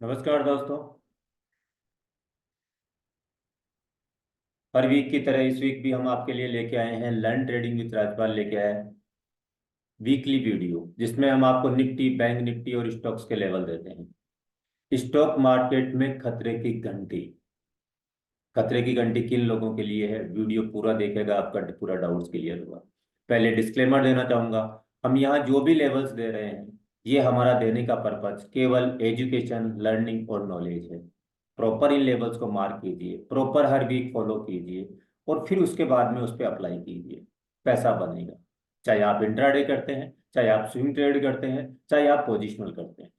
नमस्कार दोस्तों। हर वीक की तरह इस वीक भी हम आपके लिए लेके आए हैं लर्न ट्रेडिंग विद राजपाल लेके आए हैं वीकली वीडियो, जिसमें हम आपको निफ्टी, बैंक निफ्टी और स्टॉक्स के लेवल देते हैं। स्टॉक मार्केट में खतरे की घंटी। खतरे की घंटी किन लोगों के लिए है? वीडियो पूरा देखेगा, आपका पूरा डाउट्स क्लियर होगा। पहले डिस्क्लेमर देना चाहूंगा, हम यहाँ जो भी लेवल्स दे रहे हैं ये हमारा देने का पर्पज केवल एजुकेशन, लर्निंग और नॉलेज है। प्रॉपर इन लेवल्स को मार्क कीजिए, प्रॉपर हर वीक फॉलो कीजिए और फिर उसके बाद में उस पर अप्लाई कीजिए। पैसा बनेगा। चाहे आप इंट्राडे करते हैं, चाहे आप स्विंग ट्रेड करते हैं, चाहे आप पोजिशनल करते हैं।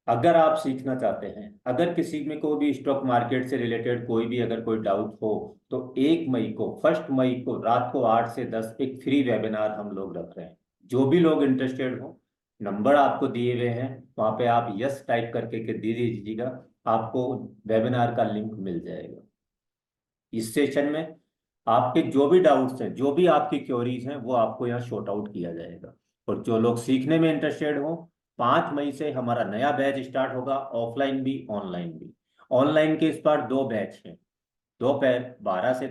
अगर आप सीखना चाहते हैं, अगर किसी में को भी स्टॉक मार्केट से रिलेटेड कोई भी अगर कोई डाउट हो, तो 1 मई को, 1 मई को रात को 8 से 10 एक फ्री वेबिनार हम लोग रख रहे हैं। जो भी लोग इंटरेस्टेड हो, नंबर आपको दिए हुए हैं, वहां पे आप यस टाइप करके के दे दीजिएगा। आपको वेबिनार का लिंक मिल जाएगा। इस सेशन में आपके जो भी डाउट्स हैं, जो भी आपकी क्वेरीज हैं, वो आपको यहाँ शॉर्ट आउट किया जाएगा। और जो लोग सीखने में इंटरेस्टेड हो, 5 मई से हमारा नया बैच स्टार्ट होगा, ऑफलाइन भी ऑनलाइन भी। ऑनलाइन के इस बार 2 बैच हैं, दोपहर 12 से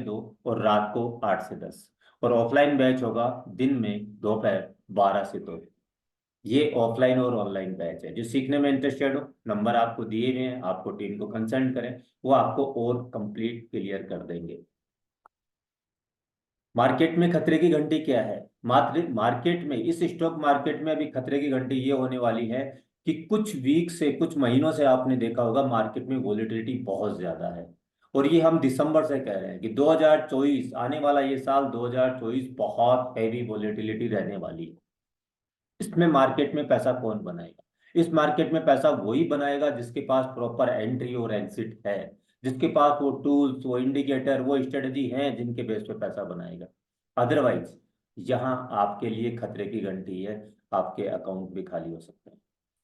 2 और रात को 8 से 10। और ऑफलाइन बैच होगा दिन में दोपहर 12 से 2। ये ऑफलाइन और ऑनलाइन बैच है। जो सीखने में इंटरेस्टेड हो, नंबर आपको दिए हुए हैं, आपको टीम को कंसल्ट करें, वो आपको और कंप्लीट क्लियर कर देंगे। मार्केट में खतरे की घंटी क्या है? मात्र मार्केट में, इस स्टॉक मार्केट में अभी खतरे की घंटी ये होने वाली है कि कुछ वीक से, कुछ महीनों से आपने देखा होगा मार्केट में वॉलेटिलिटी बहुत ज्यादा है। और ये हम दिसंबर से कह रहे हैं कि 2024 आने वाला, ये साल 2024 बहुत हैवी वॉलेटिलिटी रहने वाली है। इसमें मार्केट में पैसा कौन बनाएगा? इस मार्केट में पैसा वही बनाएगा जिसके पास प्रॉपर एंट्री और एग्जिट है, जिसके पास वो टूल्स, वो इंडिकेटर, वो स्ट्रेटजी हैं जिनके बेस पे पैसा बनाएगा। अदरवाइज यहाँ आपके लिए खतरे की घंटी है। आपके अकाउंट भी खाली हो सकते हैं,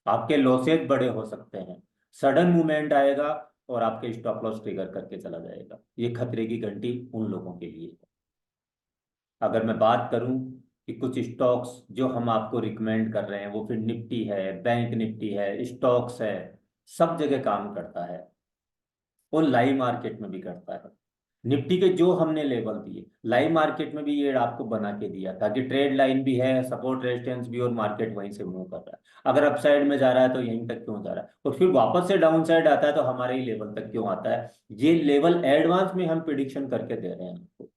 आपके लॉसेज बड़े हो सकते हैं। सडन मूवमेंट आएगा और आपके स्टॉप लॉस ट्रिगर करके चला जाएगा। ये खतरे की घंटी उन लोगों के लिए है। अगर मैं बात करूं कि कुछ स्टॉक्स जो हम आपको रिकमेंड कर रहे हैं, वो फिर निफ्टी है, बैंक निफ्टी है, स्टॉक्स है, सब जगह काम करता है और लाइव मार्केट में भी करता है। निफ्टी के जो हमने लेवल दिए, लाइव मार्केट में भी ये आपको बना के दिया था कि ट्रेड लाइन भी है, सपोर्ट रेजिस्टेंस भी, और मार्केट वहीं से मूव कर रहा है। अगर अपसाइड में जा रहा है तो यहीं तक क्यों जा रहा है, और फिर वापस से डाउन साइड आता है तो हमारे ही लेवल तक क्यों आता है? ये लेवल एडवांस में हम प्रिडिक्शन करके दे रहे हैं आपको।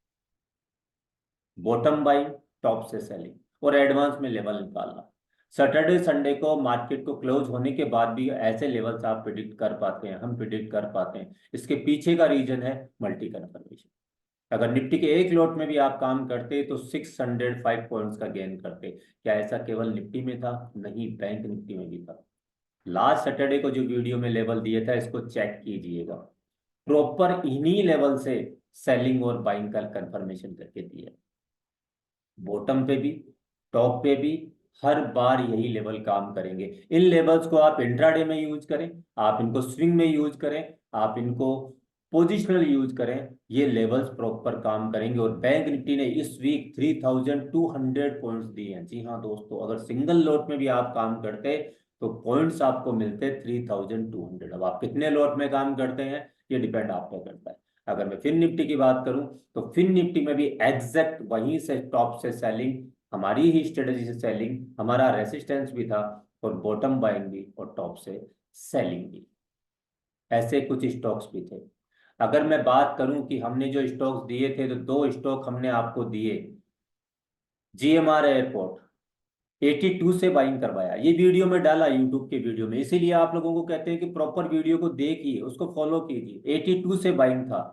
बॉटम बाइंग, टॉप से सेलिंग और एडवांस में लेवल निकालना। सैटरडे संडे को मार्केट को क्लोज होने के बाद भी ऐसे लेवल्स आप प्रिडिक्ट कर पाते हैं, हम प्रिडिक्ट कर पाते हैं। इसके पीछे का रीजन है मल्टी कंफर्मेशन। अगर निफ्टी के एक लॉट में भी आप काम करते तो 605 पॉइंट्स का गेन करते। क्या ऐसा केवल निफ्टी में था? नहीं, बैंक निफ्टी में भी था। लास्ट सैटरडे को जो वीडियो में लेवल दिए था, इसको चेक कीजिएगा। प्रॉपर इन्हीं लेवल से सेलिंग और बाइंग का कंफर्मेशन करके दिया। बॉटम पे भी, टॉप पे भी, हर बार यही लेवल काम करेंगे। इन लेवल्स को आप इंट्राडे में यूज करें, आप इनको स्विंग में यूज करें, आप इनको पोजिशनल यूज करें, ये लेवल्स प्रॉपर काम करेंगे। और बैंक निफ्टी ने इस वीक 3200 पॉइंट्स दिए हैं। जी हाँ दोस्तों, अगर सिंगल लॉट में भी आप काम करते तो पॉइंट्स आपको मिलते 3200। अब आप कितने लॉट में काम करते हैं, ये डिपेंड आप पे करता है। अगर मैं फिन निफ्टी की बात करूं, तो फिन निफ्टी में भी एग्जैक्ट वहीं से टॉप से सेलिंग, हमारी ही स्ट्रेटेजी से सेलिंग, हमारा रेसिस्टेंस भी था, और बॉटम बाइंग भी और टॉप से सेलिंग भी। ऐसे कुछ स्टॉक्स भी थे। अगर मैं बात करूं कि हमने जो स्टॉक्स दिए थे, तो 2 स्टॉक हमने आपको दिए। जीएमआर एयरपोर्ट 82 से बाइंग करवाया, ये वीडियो में डाला यूट्यूब के वीडियो में, इसीलिए आप लोगों को कहते हैं कि प्रॉपर वीडियो को देखिए, उसको फॉलो कीजिए। 82 से बाइंग था।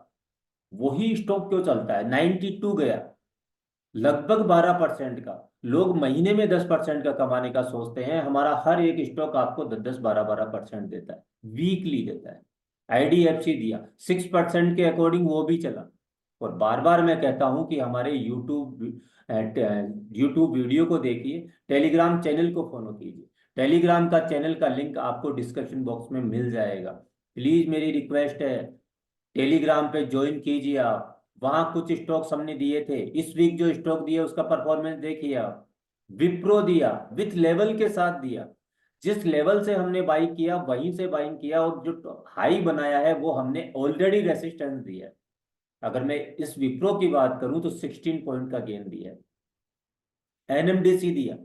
वही स्टॉक क्यों चलता है? 92 गया, लगभग 12% का। लोग महीने में 10% का कमाने का सोचते हैं, हमारा हर एक स्टॉक आपको 10 10 12 12% देता है, वीकली देता है। आईडीएफसी दिया 6% के अकॉर्डिंग, वो भी चला। और बार बार मैं कहता हूं कि हमारे यूट्यूब वीडियो को देखिए, टेलीग्राम चैनल को फॉलो कीजिए। टेलीग्राम का चैनल का लिंक आपको डिस्क्रिप्शन बॉक्स में मिल जाएगा। प्लीज मेरी रिक्वेस्ट है, टेलीग्राम पे ज्वाइन कीजिए आप। वहां कुछ स्टॉक्स हमने दिए थे, इस वीक जो स्टॉक दिए उसका परफॉर्मेंस देखिए आप। विप्रो दिया, विथ लेवल के साथ दिया। जिस लेवल से हमने बाई किया वहीं से बाइंग किया, और जो हाई बनाया है वो हमने ऑलरेडी रेसिस्टेंस दिया है। अगर मैं इस विप्रो की बात करूं तो 16 पॉइंट का गेन दिया है। एनएमडीसी दिया,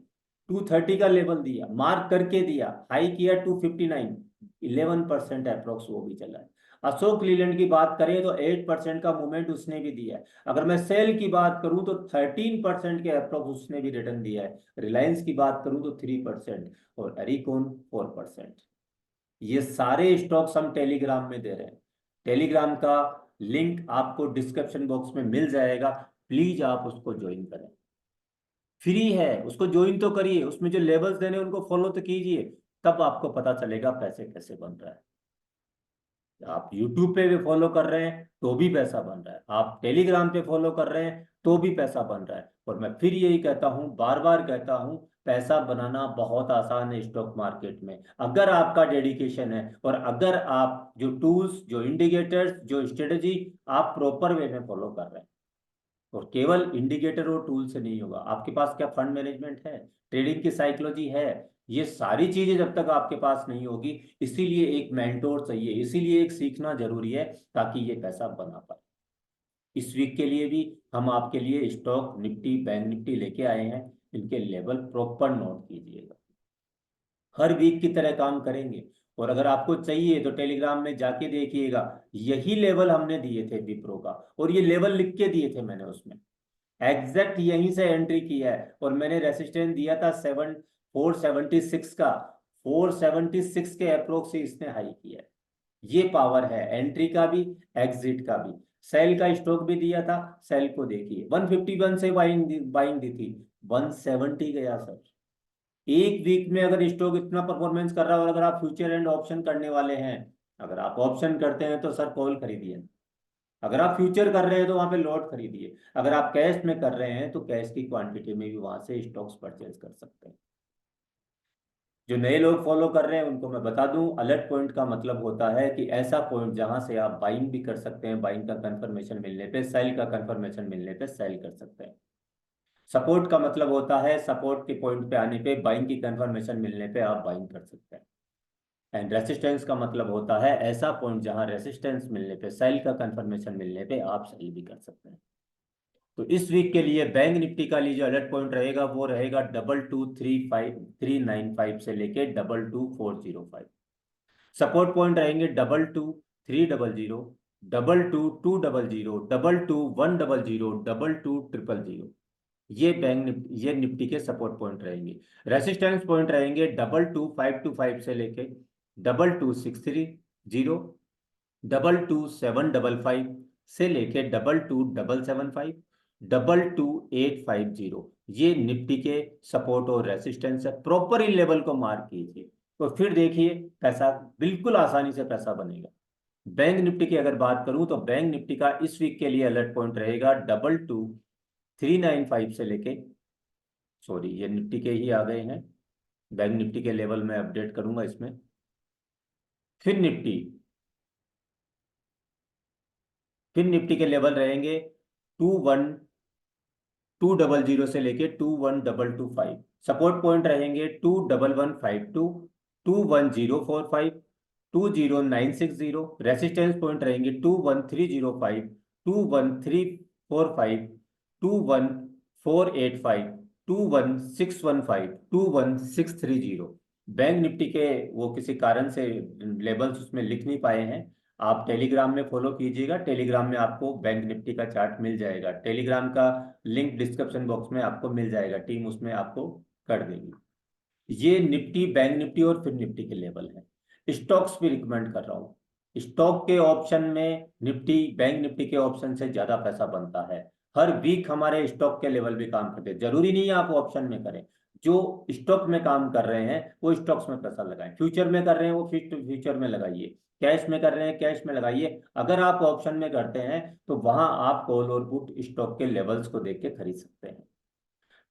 230 का लेवल दिया, मार्क करके दिया, हाई किया 259, 11% अप्रोक्स वो भी चला है। अशोक लीलैंड की बात करें तो 8% का मूवमेंट उसने भी दिया है। अगर मैं सेल की बात करूं तो 13% के अप्रोक्स उसने भी रिटर्न दिया है। रिलायंस की बात करूं तो 3%, और एरिकॉन 4%। ये सारे स्टॉक्स हम टेलीग्राम में दे रहे हैं। टेलीग्राम का लिंक आपको डिस्क्रिप्शन बॉक्स में मिल जाएगा, प्लीज आप उसको ज्वाइन करें। फ्री है, उसको ज्वाइन तो करिए, उसमें जो लेवल्स देने हैं, उनको फॉलो तो कीजिए। तब आपको पता चलेगा पैसे कैसे बन रहा है। आप यूट्यूब पे भी फॉलो कर रहे हैं तो भी पैसा बन रहा है, आप टेलीग्राम पे फॉलो कर रहे हैं तो भी पैसा बन रहा है। और मैं फिर यही कहता हूं, बार बार कहता हूं, पैसा बनाना बहुत आसान है स्टॉक मार्केट में, अगर आपका डेडिकेशन है, और अगर आप जो टूल्स, जो इंडिकेटर्स, जो स्ट्रेटजी आप प्रॉपर वे में फॉलो कर रहे हैं। और केवल इंडिकेटर और टूल से नहीं होगा, आपके पास क्या फंड मैनेजमेंट है, ट्रेडिंग की साइकोलॉजी है, ये सारी चीजें जब तक आपके पास नहीं होगी, इसीलिए एक मेंटोर चाहिए, इसीलिए एक सीखना जरूरी है, ताकि ये पैसा बना पाए। इस वीक के लिए भी हम आपके लिए स्टॉक निफ्टी, बैंक निफ्टी लेके आए हैं। इनके लेवल प्रॉपर नोट कीजिएगा, हर वीक की तरह काम करेंगे। और अगर आपको चाहिए तो टेलीग्राम में जाके देखिएगा, यही लेवल हमने दिए थे विप्रो का, और ये लेवल लिख के दिए थे मैंने उसमें, एग्जैक्ट यहीं से एंट्री किया है। और मैंने रेसिस्टेंस दिया था 476 का, 476 के अप्रोक्स से इसने हाई किया है। ये पावर है एंट्री का भी, एग्जिट का भी। सेल का स्टॉक भी दिया था, सेल को देखिए, 151 से बाइंग बाइंग दी थी, 170 गया सर। एक वीक में अगर स्टॉक इतना परफॉर्मेंस कर रहा है, और अगर आप फ्यूचर एंड ऑप्शन करने वाले हैं, अगर आप ऑप्शन करते हैं तो सर कॉल खरीदिए, अगर आप फ्यूचर कर रहे हैं तो वहां पे लॉट खरीदिए, अगर आप कैश में कर रहे हैं तो कैश की क्वांटिटी में भी वहां से स्टॉक्स परचेज कर सकते हैं। जो नए लोग फॉलो कर रहे हैं उनको मैं बता दूं, अलर्ट पॉइंट का मतलब होता है कि ऐसा पॉइंट जहां से आप बाइंग भी कर सकते हैं, बाइंग का कंफर्मेशन मिलने पे, सेल का कंफर्मेशन मिलने पे सेल कर सकते हैं। सपोर्ट का मतलब होता है सपोर्ट के पॉइंट पे आने पे, बाइंग की कंफर्मेशन मिलने पे आप बाइंग कर सकते हैं। एंड रेसिस्टेंस का मतलब होता है ऐसा पॉइंट जहां रेसिस्टेंस मिलने पे, सेल का कंफर्मेशन मिलने पे आप सेल भी कर सकते हैं। तो इस वीक के लिए बैंक निफ्टी का लिए जो अलर्ट पॉइंट रहेगा वो रहेगा 2235 से लेके 222405। सपोर्ट पॉइंट रहेंगे 22 300, 22 200, 22 100, 22 000। ये निफ्टी के सपोर्ट पॉइंट रहेंगे। रेसिस्टेंस पॉइंट रहेंगे 22 525 से लेके 22 630, 22 755 से लेके 22 775, 22 850। ये निफ्टी के सपोर्ट और रेसिस्टेंस है, प्रॉपर इन लेवल को मार्क कीजिए, तो फिर देखिए पैसा, बिल्कुल आसानी से पैसा बनेगा। बैंक निफ्टी की अगर बात करूं तो बैंक निफ्टी का इस वीक के लिए अलर्ट पॉइंट रहेगा 22 395 से लेके, सॉरी ये निफ्टी के ही आ गए हैं, बैंक निफ्टी के लेवल में अपडेट करूंगा इसमें। फिर निफ्टी, फिर निफ्टी के लेवल रहेंगे 21 200 से लेके 21 225। सपोर्ट पॉइंट रहेंगे 21152, 21045, 20960। रेसिस्टेंस पॉइंट रहेंगे 21305, 21345, 21485, 21615, 21630। बैंक निफ्टी के वो किसी कारण से लेवल्स उसमें लिख नहीं पाए हैं, आप टेलीग्राम में फॉलो कीजिएगा, टेलीग्राम में आपको बैंक निफ्टी का चार्ट मिल जाएगा, टेलीग्राम का लिंक डिस्क्रिप्शन बॉक्स में आपको मिल जाएगा, टीम उसमें आपको कर देगी। ये निफ्टी, बैंक निफ्टी और फिर निफ्टी के लेवल है। स्टॉक्स भी रिकमेंड कर रहा हूँ, स्टॉक के ऑप्शन में निफ्टी, बैंक निफ्टी के ऑप्शन से ज्यादा पैसा बनता है। हर वीक हमारे स्टॉक के लेवल भी काम करते हैं, जरूरी नहीं है आप ऑप्शन में करें। जो स्टॉक में काम कर रहे हैं वो स्टॉक्स में पैसा लगाएं, फ्यूचर में कर रहे हैं वो फ्यूचर में लगाइए, कैश में कर रहे हैं कैश में लगाइए। अगर आप ऑप्शन में करते हैं तो वहां आप कॉल और पुट स्टॉक के लेवल्स को देख के खरीद सकते हैं।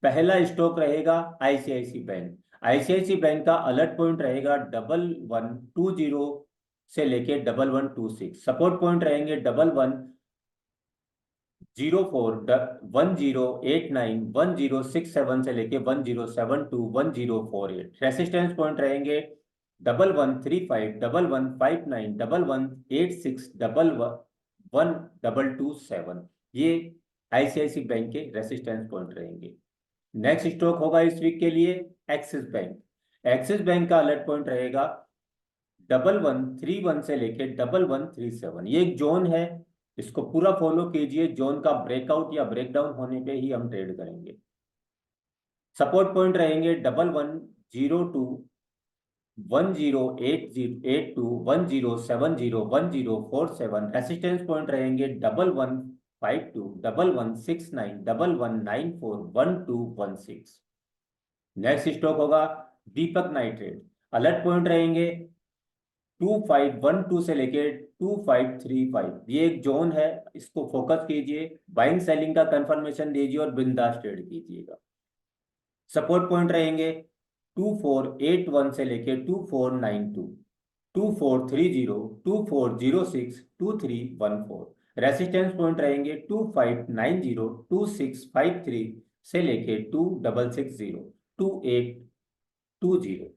पहला स्टॉक रहेगा आईसीआईसी बैंक। आईसीआईसी बैंक का अलर्ट पॉइंट रहेगा 1120 से लेके 1126। सपोर्ट पॉइंट रहेंगे 0410891067 से लेके 10721048। रेसिस्टेंस पॉइंट रहेंगे 1135, 1159, 1186, 111227। ये आईसीआईसी बैंक के रेसिस्टेंस पॉइंट रहेंगे। नेक्स्ट स्टॉक होगा इस वीक के लिए एक्सिस बैंक। एक्सिस बैंक का अलर्ट पॉइंट रहेगा 1131 से लेके 1137। ये एक जोन है, इसको पूरा फॉलो कीजिए। जोन का ब्रेकआउट या ब्रेकडाउन होने पे ही हम ट्रेड करेंगे। सपोर्ट पॉइंट रहेंगे 1102, 108082, 1070, 1047। रेसिस्टेंस पॉइंट रहेंगे 1152, 1169, 1194, 1216। नेक्स्ट स्टॉक होगा दीपक नाइट्रेट। अलर्ट पॉइंट रहेंगे 2512 से लेके 2535। ये एक जोन है, इसको फोकस कीजिए, बाइंग सेलिंग का कंफर्मेशन दीजिए और बिंदास ट्रेड कीजिएगा। सपोर्ट पॉइंट रहेंगे 2481 से लेके 2492, 2430, 2406, 2314। रेसिस्टेंस पॉइंट रहेंगे 2590, 2653 से लेके 2660, 2820।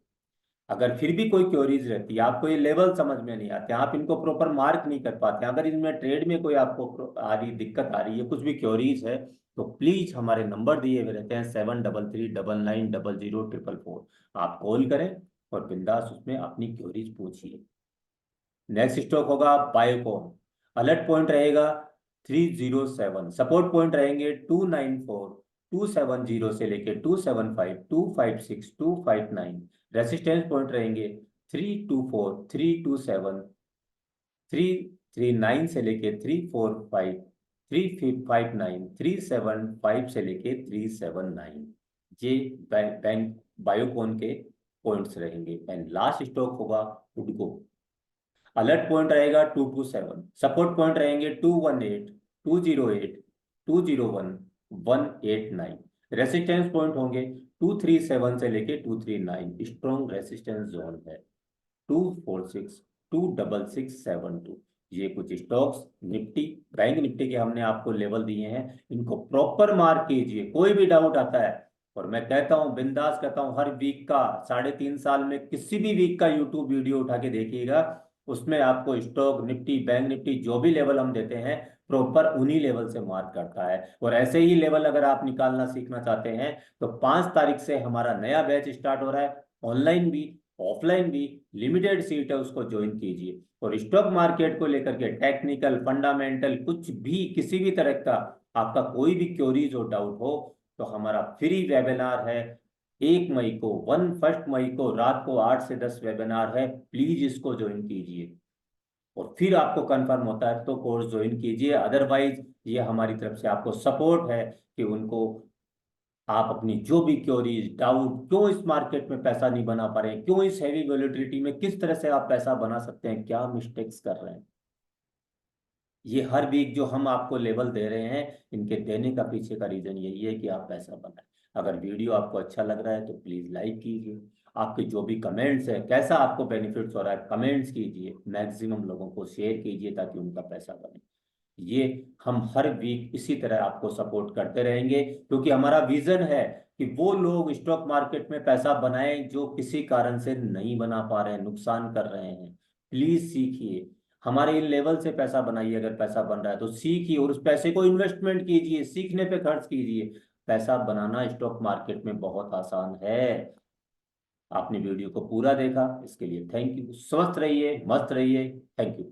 अगर फिर भी कोई क्वेरीज रहती है, आपको ये लेवल समझ में नहीं आते, आप इनको प्रॉपर मार्क नहीं कर पाते, अगर इनमें ट्रेड में कोई आपको आ रही दिक्कत आ रही है, कुछ भी क्वेरीज है, तो प्लीज हमारे नंबर दिए हुए रहते हैं 7339900444। आप कॉल करें और बिंदास उसमें अपनी क्वेरीज पूछिए। नेक्स्ट स्टॉक होगा बायोकॉन। अलर्ट पॉइंट रहेगा 307। सपोर्ट पॉइंट रहेंगे 294, 270 से लेके 275, 256, 259। रेसिस्टेंस पॉइंट रहेंगे 324, 327, 339 से लेके 345, 359, 375 से लेके 379। ये बैंक बायोकॉन के पॉइंट्स रहेंगे। एंड लास्ट स्टॉक होगा हुडको। अलर्ट पॉइंट रहेगा 227। सपोर्ट पॉइंट रहेंगे 218, 208, 201, 189। रेसिस्टेंस पॉइंट होंगे 237 से लेके 239। स्ट्रॉन्ग रेसिस्टेंस जोन है 246, 26672। ये कुछ स्टॉक्स निफ्टी, बैंक निफ्टी के हमने आपको लेवल दिए हैं, इनको प्रॉपर मार्क कीजिए। कोई भी डाउट आता है, और मैं कहता हूं, बिंदास कहता हूं, हर वीक का 3.5 साल में किसी भी वीक का यूट्यूब वीडियो उठा के देखिएगा, उसमें आपको स्टॉक निफ्टी, बैंक निफ्टी जो भी लेवल हम देते हैं प्रॉपर उन्हीं लेवल से मार्क करता है। और ऐसे ही लेवल अगर आप निकालना सीखना चाहते हैं तो 5 तारीख से हमारा नया बैच स्टार्ट हो रहा है, ऑनलाइन भी ऑफलाइन भी, लिमिटेड सीट है, उसको ज्वाइन कीजिए। और स्टॉक मार्केट को लेकर के टेक्निकल, फंडामेंटल, कुछ भी किसी भी तरह का आपका कोई भी क्वेरीज और डाउट हो तो हमारा फ्री वेबिनार है 1 मई को, 1 मई को रात को 8 से 10 वेबिनार है। प्लीज इसको ज्वाइन कीजिए और फिर आपको कंफर्म होता है तो कोर्स ज्वाइन कीजिए। अदरवाइज ये हमारी तरफ से आपको सपोर्ट है कि उनको आप अपनी जो भी क्योरीज, डाउट, क्यों इस मार्केट में पैसा नहीं बना पा रहे हैं, क्यों इस हैवी वॉलेटिलिटी में किस तरह से आप पैसा बना सकते हैं, क्या मिस्टेक्स कर रहे हैं, ये हर वीक जो हम आपको लेवल दे रहे हैं, इनके देने का पीछे का रीजन यही है कि आप पैसा बनाएं। अगर वीडियो आपको अच्छा लग रहा है तो प्लीज लाइक कीजिए। आपके जो भी कमेंट्स है, कैसा आपको बेनिफिट्स हो रहा है, कमेंट्स कीजिए, मैक्सिमम लोगों को शेयर कीजिए ताकि उनका पैसा बने। ये हम हर वीक इसी तरह आपको सपोर्ट करते रहेंगे, क्योंकि हमारा विजन है कि वो लोग स्टॉक मार्केट में पैसा बनाएं जो किसी कारण से नहीं बना पा रहे हैं, नुकसान कर रहे हैं। प्लीज सीखिए, हमारे इन लेवल से पैसा बनाइए। अगर पैसा बन रहा है तो सीखिए और उस पैसे को इन्वेस्टमेंट कीजिए, सीखने पे खर्च कीजिए। पैसा बनाना स्टॉक मार्केट में बहुत आसान है। आपने वीडियो को पूरा देखा, इसके लिए थैंक यू। स्वस्थ रहिए, मस्त रहिए। Thank you.